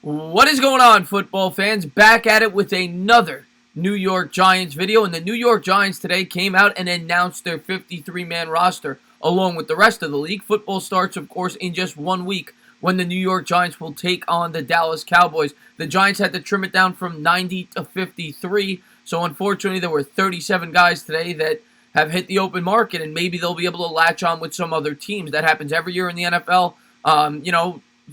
What is going on, football fans? Back at it with another New York Giants video. And the New York Giants today came out and announced their 53-man roster along with the rest of the league. Football starts, of course, in just 1 week when the New York Giants will take on the Dallas Cowboys. The Giants had to trim it down from 90 to 53. So, unfortunately, there were 37 guys today that have hit the open market, and maybe they'll be able to latch on with some other teams. That happens every year in the NFL.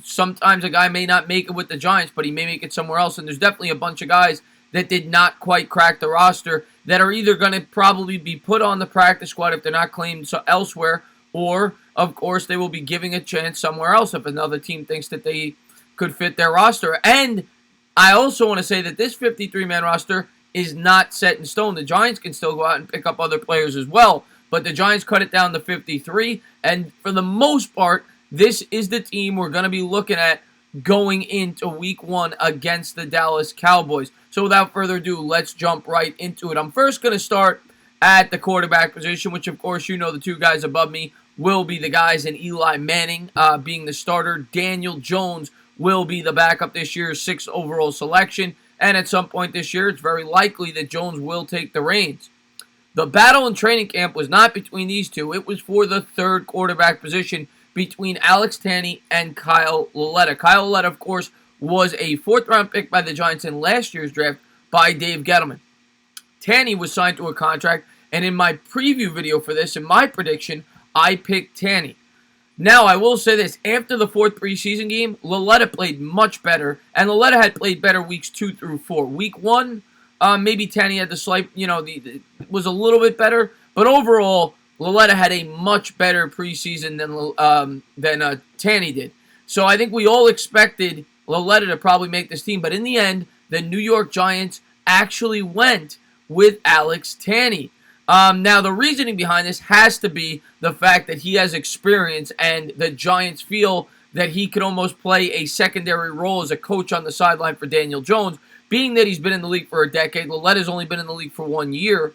Sometimes a guy may not make it with the Giants, but he may make it somewhere else. And there's definitely a bunch of guys that did not quite crack the roster that are either going to probably be put on the practice squad if they're not claimed elsewhere, or, of course, they will be giving a chance somewhere else if another team thinks that they could fit their roster. And I also want to say that this 53-man roster is not set in stone. The Giants can still go out and pick up other players as well, but the Giants cut it down to 53, and for the most part, this is the team we're going to be looking at going into Week 1 against the Dallas Cowboys. So without further ado, let's jump right into it. I'm first going to start at the quarterback position, which of course you know the two guys above me will be the guys in Eli Manning being the starter. Daniel Jones will be the backup this year, 6th overall selection. And at some point this year, it's very likely that Jones will take the reins. The battle in training camp was not between these two. It was for the third quarterback position between Alex Tanney and Kyle Lauletta. Kyle Lauletta, of course, was a 4th-round pick by the Giants in last year's draft by Dave Gettleman. Tanney was signed to a contract, and in my preview video for this, in my prediction, I picked Tanney. Now, I will say this. After the 4th preseason game, Lauletta played much better, and Lauletta had played better weeks 2 through 4. Week 1, maybe Tanney had the slight, was a little bit better, but overall, Lauletta had a much better preseason than Tanney did. So I think we all expected Lauletta to probably make this team, but in the end, the New York Giants actually went with Alex Tanney. Now, the reasoning behind this has to be the fact that he has experience, and the Giants feel that he could almost play a secondary role as a coach on the sideline for Daniel Jones, being that he's been in the league for a decade. Lauletta's only been in the league for 1 year.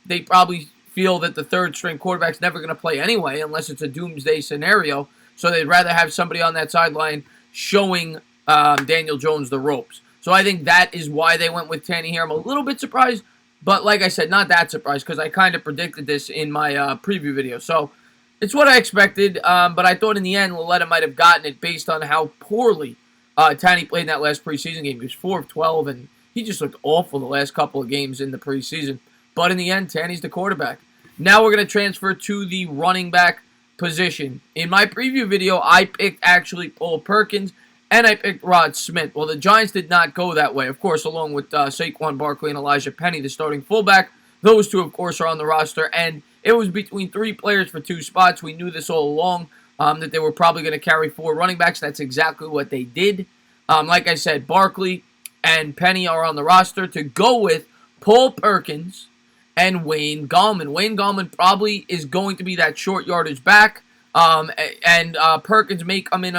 They probably feel that the third-string quarterback's never going to play anyway unless it's a doomsday scenario, so they'd rather have somebody on that sideline showing Daniel Jones the ropes. So I think that is why they went with Tanney here. I'm a little bit surprised, but like I said, not that surprised because I kind of predicted this in my preview video. So it's what I expected, but I thought in the end Lauletta might have gotten it based on how poorly Tanney played in that last preseason game. He was 4 of 12, and he just looked awful the last couple of games in the preseason. But in the end, Tanney's the quarterback. Now we're going to transfer to the running back position. In my preview video, I picked actually Paul Perkins, and I picked Rod Smith. Well, the Giants did not go that way, of course, along with Saquon Barkley and Elijah Penny, the starting fullback. Those two, of course, are on the roster, and it was between 3 players for 2 spots. We knew this all along, that they were probably going to carry 4 running backs. That's exactly what they did. Like I said, Barkley and Penny are on the roster to go with Paul Perkins and Wayne Gallman. Wayne Gallman probably is going to be that short yardage back, and Perkins may come in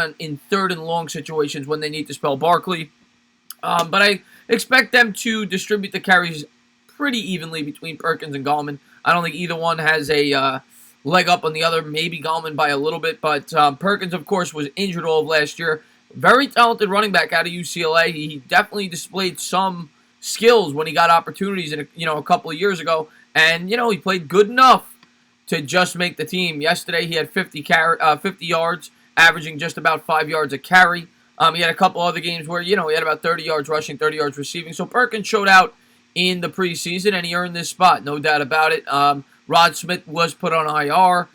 3rd and long situations when they need to spell Barkley. But I expect them to distribute the carries pretty evenly between Perkins and Gallman. I don't think either one has a leg up on the other, maybe Gallman by a little bit, but Perkins, of course, was injured all of last year. Very talented running back out of UCLA. He definitely displayed some skills when he got opportunities a couple of years ago, and he played good enough to just make the team. Yesterday he had 50 yards, averaging just about 5 yards a carry. He had a couple other games where he had about 30 yards rushing, 30 yards receiving. So Perkins showed out in the preseason, and he earned this spot, no doubt about it. Rod Smith was put on IR.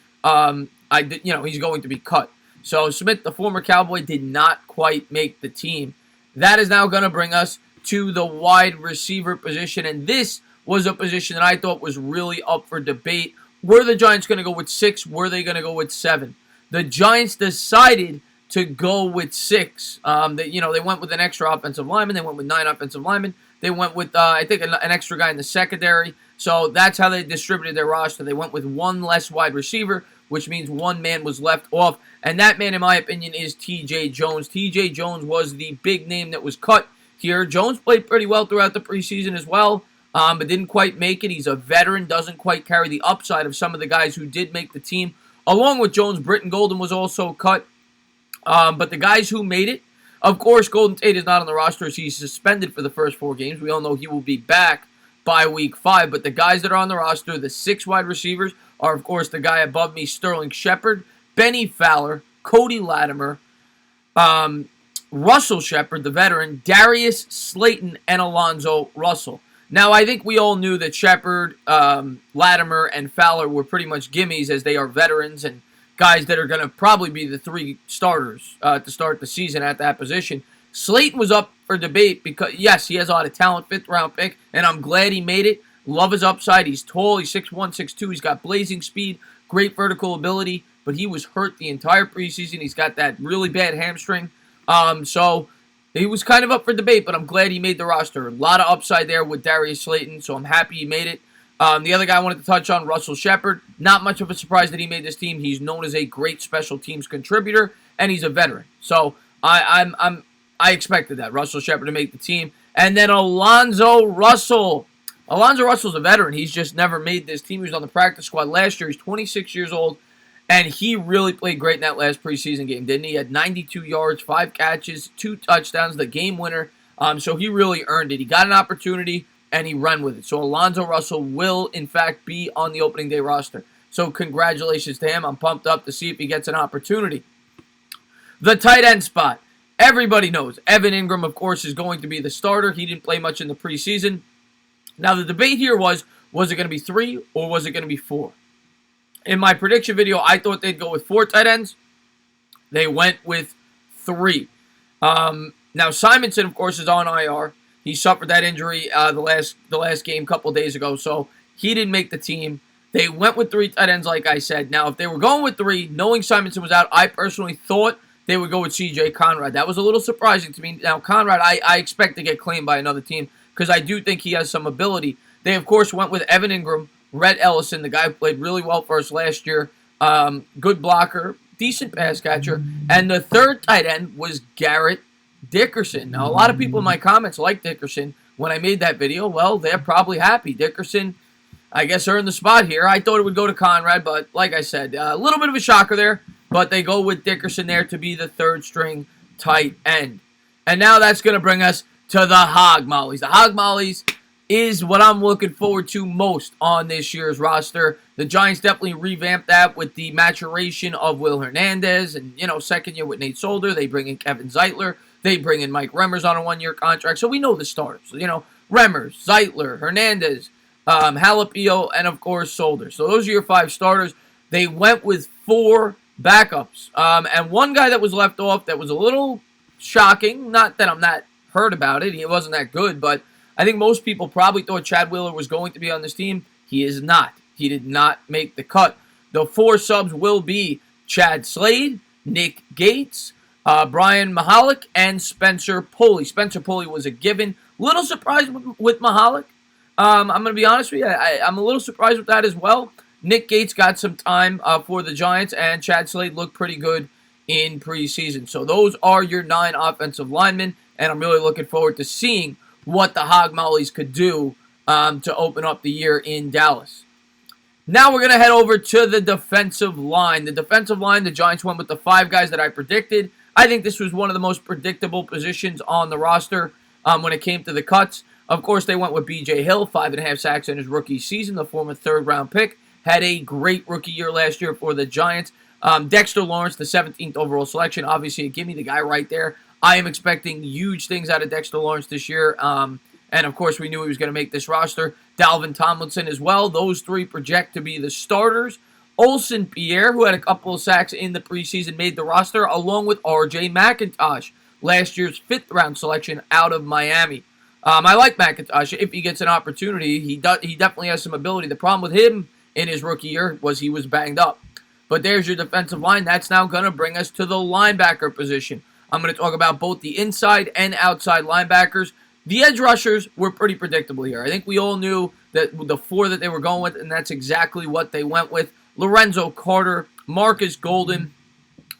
He's going to be cut. So Smith, the former Cowboy, did not quite make the team. That is now going to bring us to the wide receiver position, and this was a position that I thought was really up for debate. Were the Giants going to go with 6? Were they going to go with 7? The Giants decided to go with 6. They went with an extra offensive lineman. They went with 9 offensive linemen. They went with, I think, an extra guy in the secondary. So that's how they distributed their roster. They went with 1 less wide receiver, which means 1 man was left off. And that man, in my opinion, is T.J. Jones. T.J. Jones was the big name that was cut here. Jones played pretty well throughout the preseason as well, but didn't quite make it. He's a veteran, doesn't quite carry the upside of some of the guys who did make the team. Along with Jones, Britton Golden was also cut. But the guys who made it, Of course, Golden Tate is not on the roster as he's suspended for the first 4 games. We all know he will be back by week 5. But the guys that are on the roster, the 6 wide receivers, are, of course, the guy above me, Sterling Shephard, Benny Fowler, Cody Latimer, Russell Shepard, the veteran, Darius Slayton, and Alonzo Russell. Now, I think we all knew that Shepard, Latimer, and Fowler were pretty much gimmies as they are veterans and guys that are going to probably be the 3 starters to start the season at that position. Slayton was up for debate because, yes, he has a lot of talent, 5th-round pick, and I'm glad he made it. Love his upside. He's tall. He's 6'1", 6'2". He's got blazing speed, great vertical ability, but he was hurt the entire preseason. He's got that really bad hamstring. So he was kind of up for debate, but I'm glad he made the roster. A lot of upside there with Darius Slayton, so I'm happy he made it. The other guy I wanted to touch on, Russell Shepard. Not much of a surprise that he made this team. He's known as a great special teams contributor, and he's a veteran. So I expected that, Russell Shepard to make the team. And then Alonzo Russell. Alonzo Russell's a veteran. He's just never made this team. He was on the practice squad last year. He's 26 years old, and he really played great in that last preseason game, didn't he? He had 92 yards, 5 catches, 2 touchdowns, the game winner. So he really earned it. He got an opportunity, and he ran with it. So Alonzo Russell will, in fact, be on the opening day roster. So congratulations to him. I'm pumped up to see if he gets an opportunity. The tight end spot. Everybody knows Evan Engram, of course, is going to be the starter. He didn't play much in the preseason. Now, the debate here was it going to be 3 or was it going to be 4? In my prediction video, I thought they'd go with 4 tight ends. They went with 3. Now, Simonson, of course, is on IR. He suffered that injury the last game a couple days ago, so he didn't make the team. They went with 3 tight ends, like I said. Now, if they were going with 3, knowing Simonson was out, I personally thought they would go with C.J. Conrad. That was a little surprising to me. Now, Conrad, I expect to get claimed by another team because I do think he has some ability. They, of course, went with Evan Engram, Rhett Ellison, the guy who played really well for us last year. Good blocker, decent pass catcher. And the 3rd tight end was Garrett Dickerson. Now, a lot of people in my comments like Dickerson. When I made that video, well, they're probably happy. Dickerson, I guess, earned the spot here. I thought it would go to Conrad, but like I said, a little bit of a shocker there. But they go with Dickerson there to be the 3rd-string tight end. And now that's going to bring us to the Hog Mollies. The Hog Mollies is what I'm looking forward to most on this year's roster. The Giants definitely revamped that with the maturation of Will Hernandez and, 2nd year with Nate Solder. They bring in Kevin Zeitler. They bring in Mike Remmers on a 1-year contract. So we know the starters. Remmers, Zeitler, Hernandez, Jalapeno, and, of course, Solder. So those are your 5 starters. They went with 4 backups. And one guy that was left off that was a little shocking. Not that I'm not hurt about it. He wasn't that good, but I think most people probably thought Chad Wheeler was going to be on this team. He is not. He did not make the cut. The 4 subs will be Chad Slade, Nick Gates, Brian Mahalik, and Spencer Pulley. Spencer Pulley was a given. Little surprised with Mahalik. I'm going to be honest with you. I'm a little surprised with that as well. Nick Gates got some time for the Giants, and Chad Slade looked pretty good in preseason. So those are your 9 offensive linemen, and I'm really looking forward to seeing what the Hog Mollies could do to open up the year in Dallas. Now we're going to head over to the defensive line. The defensive line, the Giants went with the 5 guys that I predicted. I think this was one of the most predictable positions on the roster when it came to the cuts. Of course, they went with B.J. Hill, 5.5 sacks in his rookie season, the former 3rd-round pick. Had a great rookie year last year for the Giants. Dexter Lawrence, the 17th overall selection. Obviously, give me the guy right there. I am expecting huge things out of Dexter Lawrence this year. And, of course, we knew he was going to make this roster. Dalvin Tomlinson as well. Those 3 project to be the starters. Olsen Pierre, who had a couple of sacks in the preseason, made the roster, along with R.J. McIntosh, last year's 5th-round selection out of Miami. I like McIntosh. If he gets an opportunity, he definitely has some ability. The problem with him in his rookie year was he was banged up. But there's your defensive line. That's now going to bring us to the linebacker position. I'm going to talk about both the inside and outside linebackers. The edge rushers were pretty predictable here. I think we all knew that the 4 that they were going with, and that's exactly what they went with. Lorenzo Carter, Marcus Golden,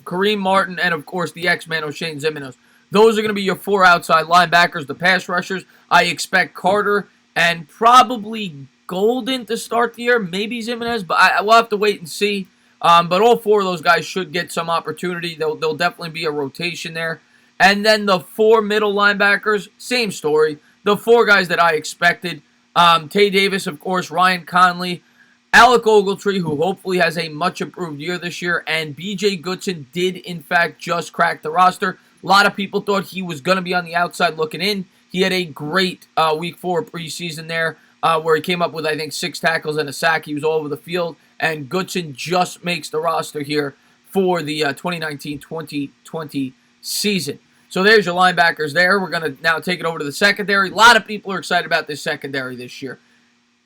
Kareem Martin, and, of course, the X-Man O'Shane Ximines. Those are going to be your 4 outside linebackers, the pass rushers. I expect Carter and probably Golden to start the year, maybe Ximines, but I will have to wait and see. But all 4 of those guys should get some opportunity. There'll definitely be a rotation there. And then the 4 middle linebackers, same story. The 4 guys that I expected. Tay Davis, of course, Ryan Conley, Alec Ogletree, who hopefully has a much improved year this year, and B.J. Goodson did, in fact, just crack the roster. A lot of people thought he was going to be on the outside looking in. He had a great Week 4 preseason there where he came up with, I think, 6 tackles and a sack. He was all over the field, and Goodson just makes the roster here for the 2019-2020 season. So there's your linebackers there. We're going to now take it over to the secondary. A lot of people are excited about this secondary this year.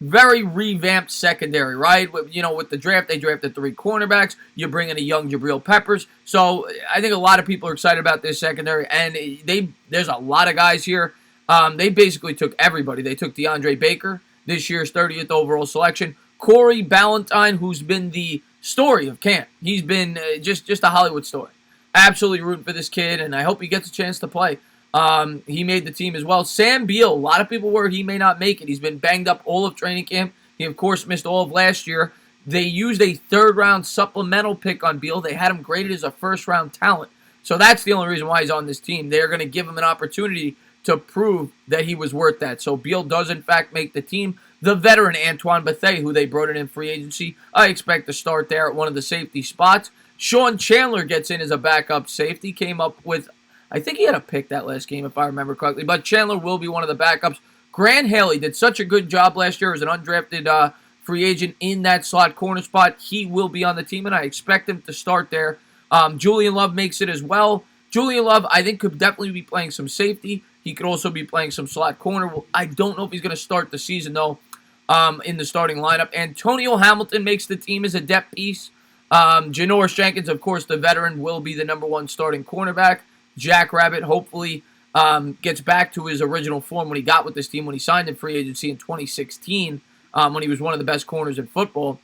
Very revamped secondary, right? With the draft, they drafted 3 cornerbacks. You bring in a young Jabrill Peppers. So I think a lot of people are excited about this secondary, and there's a lot of guys here. They basically took everybody. They took DeAndre Baker, this year's 30th overall selection. Corey Ballantyne, who's been the story of camp. He's been just a Hollywood story. Absolutely rooting for this kid, and I hope he gets a chance to play. He made the team as well. Sam Beal, a lot of people worried he may not make it. He's been banged up all of training camp. He, of course, missed all of last year. They used a 3rd-round supplemental pick on Beal. They had him graded as a 1st-round talent. So that's the only reason why he's on this team. They're going to give him an opportunity to prove that he was worth that. So Beal does, in fact, make the team. The veteran Antoine Bethea, who they brought in free agency, I expect to start there at one of the safety spots. Sean Chandler gets in as a backup safety. Came up with, I think he had a pick that last game, if I remember correctly. But Chandler will be one of the backups. Grant Haley did such a good job last year as an undrafted free agent in that slot corner spot. He will be on the team, and I expect him to start there. Julian Love makes it as well. Julian Love, I think, could definitely be playing some safety. He could also be playing some slot corner. I don't know if he's going to start the season, though, in the starting lineup. Antonio Hamilton makes the team as a depth piece. Janoris Jenkins, of course, the veteran, will be the #1 starting cornerback. Jack Rabbit hopefully gets back to his original form when he got with this team when he signed in free agency in 2016 when he was one of the best corners in football.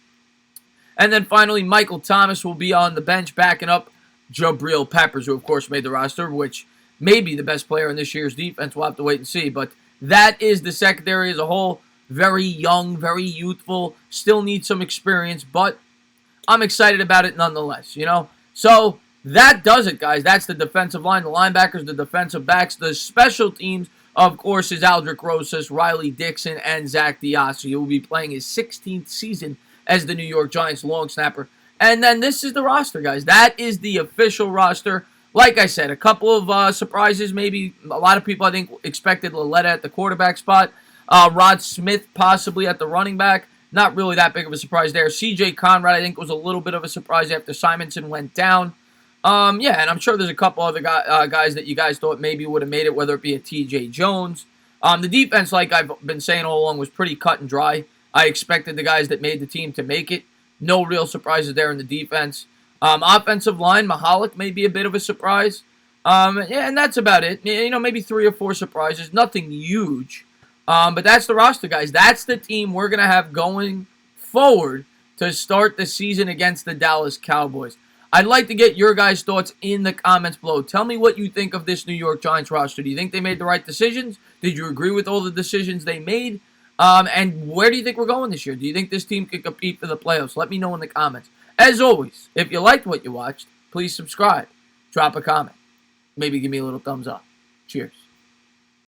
And then finally, Michael Thomas will be on the bench backing up Jabrill Peppers, who of course made the roster, which may be the best player in this year's defense. We'll have to wait and see. But that is the secondary as a whole. Very young, very youthful, still needs some experience, but I'm excited about it nonetheless, So that does it, guys. That's the defensive line, the linebackers, the defensive backs. The special teams, of course, is Aldrick Rosas, Riley Dixon, and Zach Diassi. He will be playing his 16th season as the New York Giants long snapper. And then this is the roster, guys. That is the official roster. Like I said, a couple of surprises maybe. A lot of people, I think, expected Laletta at the quarterback spot. Rod Smith possibly at the running back. Not really that big of a surprise there. C.J. Conrad, I think, was a little bit of a surprise after Simonson went down. Yeah, and I'm sure there's a couple other guys that you guys thought maybe would have made it, whether it be a T.J. Jones. The defense, like I've been saying all along, was pretty cut and dry. I expected the guys that made the team to make it. No real surprises there in the defense. Offensive line, Mahalik may be a bit of a surprise. Yeah, and that's about it. Maybe 3 or 4 surprises. Nothing huge. But that's the roster, guys. That's the team we're going to have going forward to start the season against the Dallas Cowboys. I'd like to get your guys' thoughts in the comments below. Tell me what you think of this New York Giants roster. Do you think they made the right decisions? Did you agree with all the decisions they made? And where do you think we're going this year? Do you think this team can compete for the playoffs? Let me know in the comments. As always, if you liked what you watched, please subscribe. Drop a comment. Maybe give me a little thumbs up. Cheers.